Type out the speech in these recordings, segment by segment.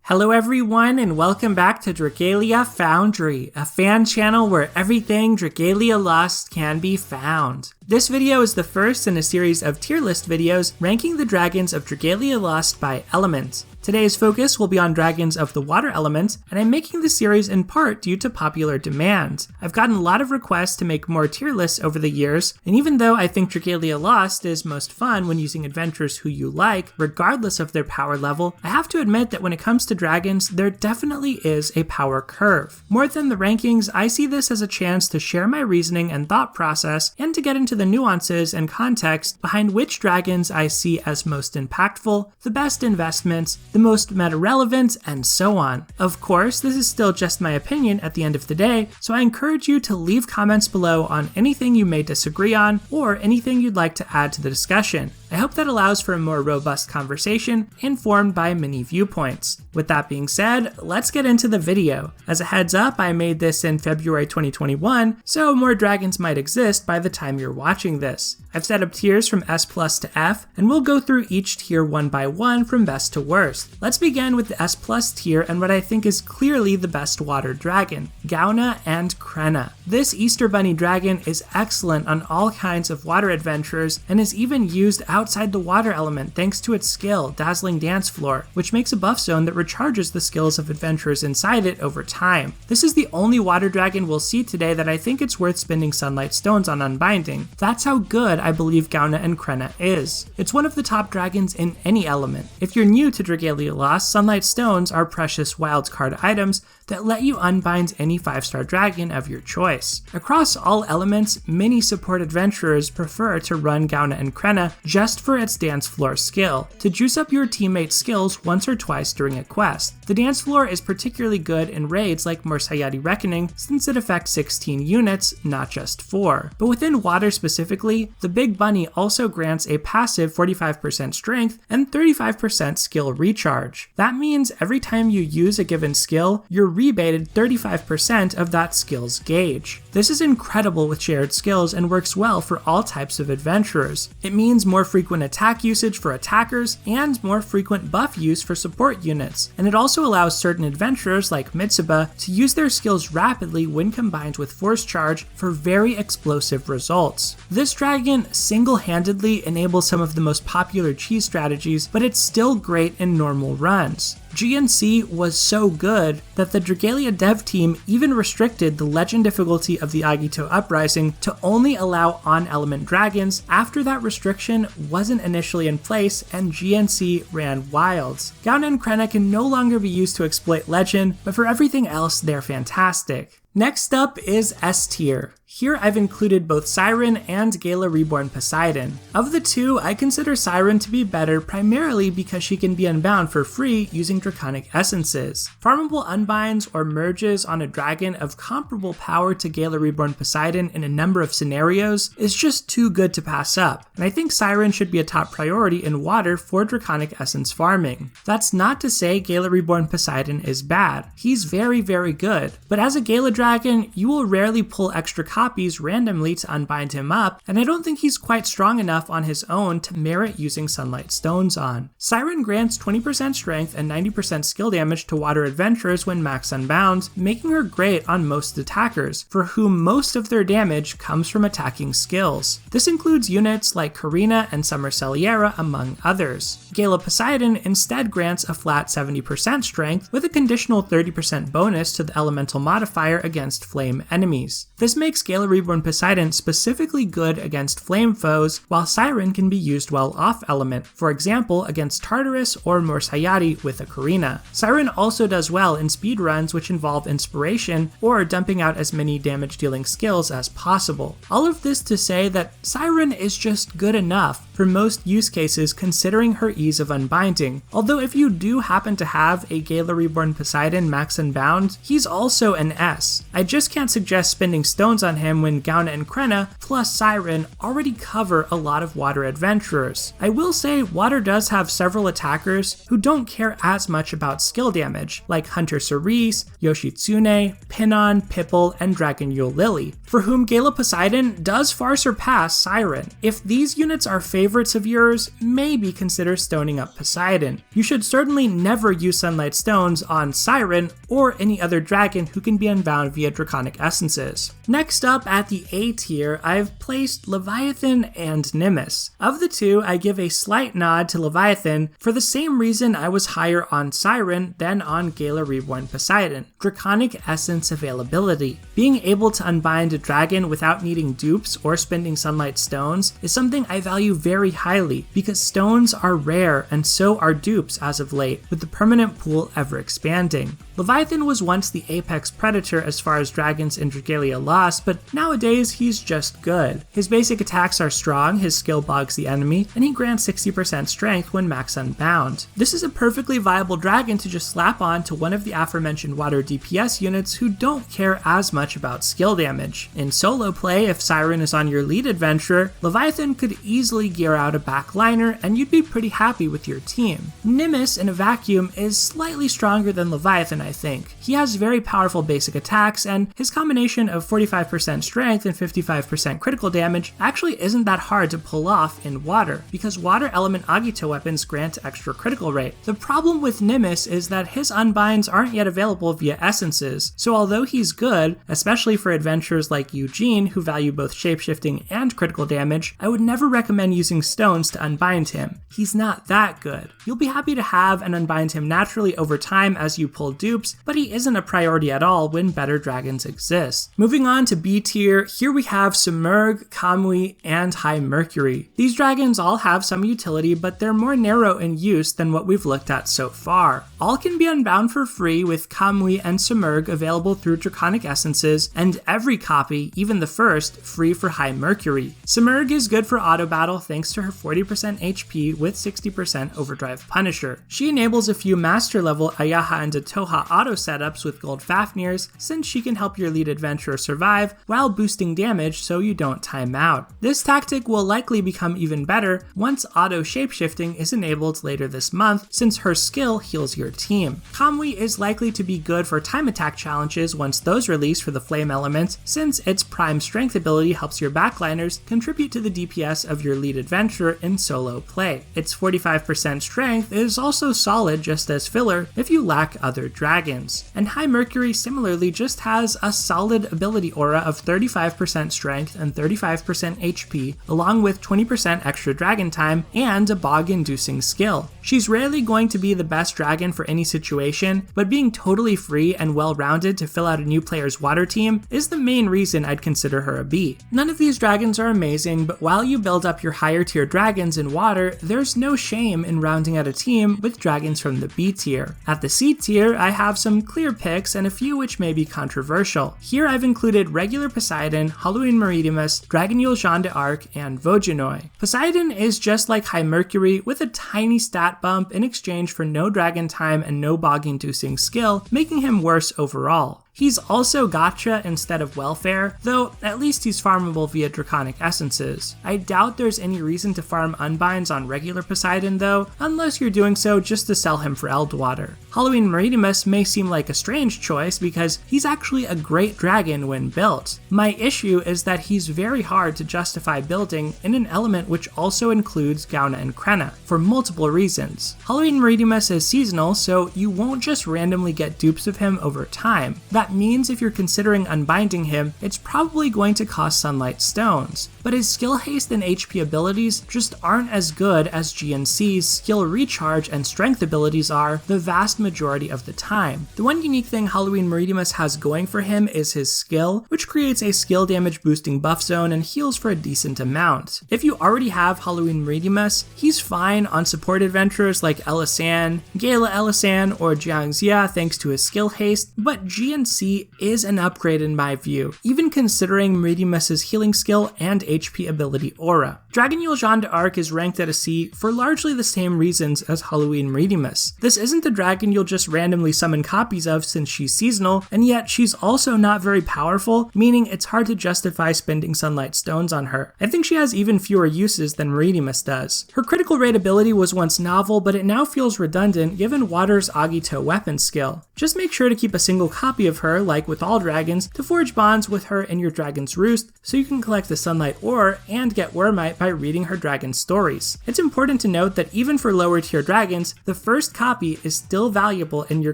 Hello everyone and welcome back to Dragalia Foundry, a fan channel where everything Dragalia Lost can be found. This video is the first in a series of tier list videos ranking the dragons of Dragalia Lost by element. Today's focus will be on dragons of the water element, and I'm making this series in part due to popular demand. I've gotten a lot of requests to make more tier lists over the years, and even though I think Dragalia Lost is most fun when using adventurers who you like, regardless of their power level, I have to admit that when it comes to dragons, there definitely is a power curve. More than the rankings, I see this as a chance to share my reasoning and thought process, and to get into the nuances and context behind which dragons I see as most impactful, the best investments, the most meta-relevant, and so on. Of course, this is still just my opinion at the end of the day, so I encourage you to leave comments below on anything you may disagree on, or anything you'd like to add to the discussion. I hope that allows for a more robust conversation, informed by many viewpoints. With that being said, let's get into the video. As a heads up, I made this in February 2021, so more dragons might exist by the time you're watching this. I've set up tiers from S+ to F, and we'll go through each tier one by one from best to worst. Let's begin with the S+ tier and what I think is clearly the best water dragon, Gaibhne and Creidhne. This Easter Bunny dragon is excellent on all kinds of water adventures, and is even used outside the water element thanks to its skill, Dazzling Dance Floor, which makes a buff zone that recharges the skills of adventurers inside it over time. This is the only water dragon we'll see today that I think it's worth spending Sunlight Stones on unbinding. That's how good I believe Gaibhne and Creidhne is. It's one of the top dragons in any element. If you're new to Dragalia Lost, Sunlight Stones are precious wildcard items that let you unbind any 5-star dragon of your choice. Across all elements, many support adventurers prefer to run Gaibhne and Creidhne just for its dance floor skill, to juice up your teammates' skills once or twice during a quest. The dance floor is particularly good in raids like Mercury Reckoning since it affects 16 units, not just 4. But within water specifically, the Big Bunny also grants a passive 45% strength and 35% skill recharge. That means every time you use a given skill, you're rebated 35% of that skill's gauge. This is incredible with shared skills and works well for all types of adventurers. It means more frequent attack usage for attackers and more frequent buff use for support units, and it also allows certain adventurers like Mitsuba to use their skills rapidly when combined with force charge for very explosive results. This dragon single-handedly enables some of the most popular cheese strategies, but it's still great in normal runs. GNC was so good that the Dragalia dev team even restricted the legend difficulty of the Agito Uprising to only allow on-element dragons after that restriction wasn't initially in place and GNC ran wild. Gaibhne and Creidhne can no longer be used to exploit legend, but for everything else they're fantastic. Next up is S tier. Here I've included both Siren and Gala Reborn Poseidon. Of the two, I consider Siren to be better primarily because she can be unbound for free using Draconic essences. Farmable unbinds or merges on a dragon of comparable power to Gala Reborn Poseidon in a number of scenarios is just too good to pass up, and I think Siren should be a top priority in water for Draconic essence farming. That's not to say Gala Reborn Poseidon is bad. He's very, very good, but as a Gala dragon, you will rarely pull extra copies randomly to unbind him up, and I don't think he's quite strong enough on his own to merit using Sunlight Stones on. Siren grants 20% strength and 90% skill damage to water adventurers when max unbound, making her great on most attackers, for whom most of their damage comes from attacking skills. This includes units like Creidhne and Summer Celiera, among others. Gala Poseidon instead grants a flat 70% strength with a conditional 30% bonus to the elemental modifier against flame enemies. This makes Gala Reborn Poseidon specifically good against flame foes, while Siren can be used well off element, for example against Tartarus or Morsayati with a Creidhne. Siren also does well in speedruns which involve inspiration or dumping out as many damage dealing skills as possible. All of this to say that Siren is just good enough for most use cases considering her ease of unbinding, although if you do happen to have a Gala Reborn Poseidon max unbound, he's also an S. DPS. I just can't suggest spending stones on him when Gaibhne and Creidhne plus Siren already cover a lot of water adventurers. I will say water does have several attackers who don't care as much about skill damage, like Hunter Cerise, Yoshitsune, Pinon, Pipple, and Dragonyule Lily, for whom Gala Poseidon does far surpass Siren. If these units are favorites of yours, maybe consider stoning up Poseidon. You should certainly never use Sunlight Stones on Siren or any other dragon who can be unbound via Draconic essences. Next up at the A tier, I've placed Leviathan and Nemesis. Of the two, I give a slight nod to Leviathan for the same reason I was higher on Siren than on Gala Reborn Poseidon: Draconic essence availability. Being able to unbind a dragon without needing dupes or spending Sunlight Stones is something I value very highly, because stones are rare and so are dupes as of late, with the permanent pool ever expanding. Leviathan was once the apex predator as far as dragons in Dragalia Lost, but nowadays he's just good. His basic attacks are strong, his skill bogs the enemy, and he grants 60% strength when max unbound. This is a perfectly viable dragon to just slap on to one of the aforementioned water DPS units who don't care as much about skill damage. In solo play, if Siren is on your lead adventurer, Leviathan could easily gear out a backliner and you'd be pretty happy with your team. Nemesis in a vacuum is slightly stronger than Leviathan, I think. He has very powerful basic attacks, and his combination of 45% strength and 55% critical damage actually isn't that hard to pull off in water, because water element Agito weapons grant extra critical rate. The problem with Nemesis is that his unbinds aren't yet available via essences, so although he's good, especially for adventurers like Eugene who value both shapeshifting and critical damage, I would never recommend using stones to unbind him. He's not that good. You'll be happy to have and unbind him naturally over time as you pull dupes, but he isn't a priority at all when better dragons exist. Moving on to B tier, here we have Simurgh, Kamui, and High Mercury. These dragons all have some utility, but they're more narrow in use than what we've looked at so far. All can be unbound for free, with Kamui and Simurgh available through Draconic essences, and every copy, even the first, free for High Mercury. Simurgh is good for auto battle thanks to her 40% HP with 60% overdrive Punisher. She enables a few master level Ayaha and Atoha auto setups with gold Fafnirs, since she can help your lead adventurer survive while boosting damage so you don't time out. This tactic will likely become even better once auto shapeshifting is enabled later this month, since her skill heals your team. Kamui is likely to be good for time attack challenges once those release for the flame element, since its prime strength ability helps your backliners contribute to the DPS of your lead adventurer in solo play. Its 45% strength is also solid just as filler if you lack other dragons. And High Mercury similarly just has a solid ability aura of 35% strength and 35% HP, along with 20% extra dragon time and a bog-inducing skill. She's rarely going to be the best dragon for any situation, but being totally free and well-rounded to fill out a new player's water team is the main reason I'd consider her a B. None of these dragons are amazing, but while you build up your higher tier dragons in water, there's no shame in rounding out a team with dragons from the B tier. At the C tier, I have some clear picks and a few which may be controversial. Here I've included regular Poseidon, Halloween Meridimus, Dragonyule Jeanne d'Arc, and Vojanoi. Poseidon is just like High Mercury with a tiny stat bump in exchange for no dragon time and no bog-inducing skill, making him worse overall. He's also gacha instead of welfare, though at least he's farmable via Draconic essences. I doubt there's any reason to farm unbinds on regular Poseidon though, unless you're doing so just to sell him for Eldwater. Halloween Meridimus may seem like a strange choice because he's actually a great dragon when built. My issue is that he's very hard to justify building in an element which also includes Gaibhne and Creidhne, for multiple reasons. Halloween Meridimus is seasonal, so you won't just randomly get dupes of him over time. That means if you're considering unbinding him, it's probably going to cost Sunlight Stones. But his skill haste and HP abilities just aren't as good as GNC's skill recharge and strength abilities are the vast majority of the time. The one unique thing Halloween Meridimus has going for him is his skill, which creates a skill damage boosting buff zone and heals for a decent amount. If you already have Halloween Meridimus, he's fine on support adventurers like Elisan, Gala Elisan, or Jiangxia thanks to his skill haste, but GNC sea is an upgrade in my view, even considering Meridimus's healing skill and HP ability aura. Dragonyule Jeanne d'Arc is ranked at a C for largely the same reasons as Halloween Meridimus. This isn't the dragon you'll just randomly summon copies of since she's seasonal, and yet she's also not very powerful, meaning it's hard to justify spending Sunlight Stones on her. I think she has even fewer uses than Meridimus does. Her critical rate ability was once novel, but it now feels redundant given Water's Agito weapon skill. Just make sure to keep a single copy of her, like with all dragons, to forge bonds with her in your Dragon's Roost, so you can collect the Sunlight Ore and get Wormite by reading her dragon stories. It's important to note that even for lower tier dragons, the first copy is still valuable in your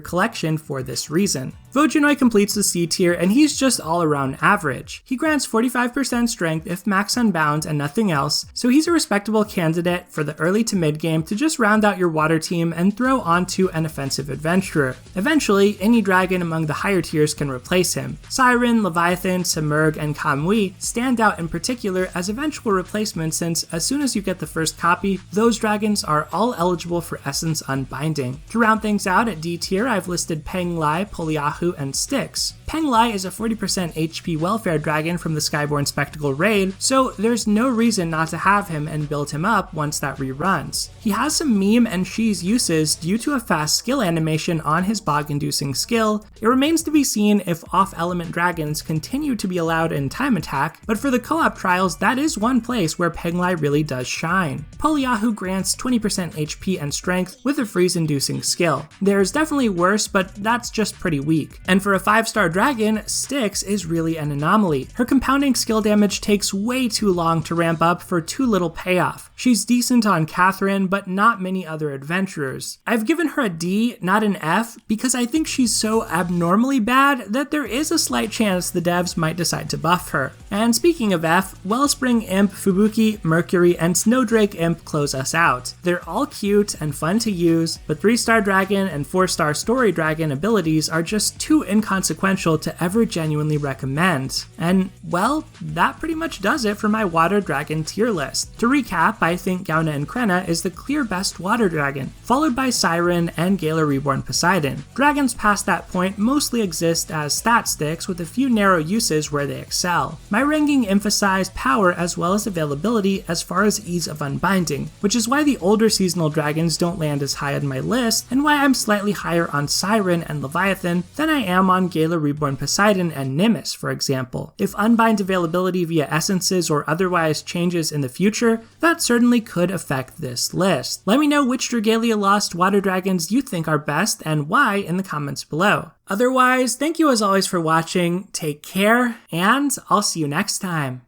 collection for this reason. Vojinoi completes the C tier, and he's just all around average. He grants 45% strength if max unbound and nothing else, so he's a respectable candidate for the early to mid game to just round out your water team and throw onto an offensive adventurer. Eventually, any dragon among the higher tiers can replace him. Siren, Leviathan, Simurgh, and Kamui stand out in particular as eventual replacements since as soon as you get the first copy, those dragons are all eligible for Essence Unbinding. To round things out at D tier, I've listed Peng Lai, Poliahu, and Styx. Peng Lai is a 40% HP welfare dragon from the Skyborn Spectacle raid, so there's no reason not to have him and build him up once that reruns. He has some meme and she's uses due to a fast skill animation on his bog-inducing skill. It remains to be seen if off-element dragons continue to be allowed in time attack, but for the co-op trials, that is one place where Peng Lai really does shine. Poliahu grants 20% HP and strength with a freeze-inducing skill. There's definitely worse, but that's just pretty weak. And for a 5-star dragon, Styx is really an anomaly. Her compounding skill damage takes way too long to ramp up for too little payoff. She's decent on Catherine, but not many other adventurers. I've given her a D, not an F, because I think she's so abnormally bad that there is a slight chance the devs might decide to buff her. And speaking of F, Wellspring Imp, Fubuki, Mercury, and Snowdrake Imp close us out. They're all cute and fun to use, but 3-star dragon and 4-star story dragon abilities are just too inconsequential to ever genuinely recommend. And, well, that pretty much does it for my water dragon tier list. To recap, I think Gaibhne and Creidhne is the clear best water dragon, followed by Siren and Gala Reborn Poseidon. Dragons past that point mostly exist as stat sticks with a few narrow uses where they excel. My ranking emphasized power as well as availability as far as ease of unbinding, which is why the older seasonal dragons don't land as high on my list, and why I'm slightly higher on Siren and Leviathan than I am on Gala Reborn Poseidon and Nimbus, for example. If unbind availability via essences or otherwise changes in the future, that certainly could affect this list. Let me know which Dragalia Lost water dragons you think are best and why in the comments below. Otherwise, thank you as always for watching, take care, and I'll see you next time.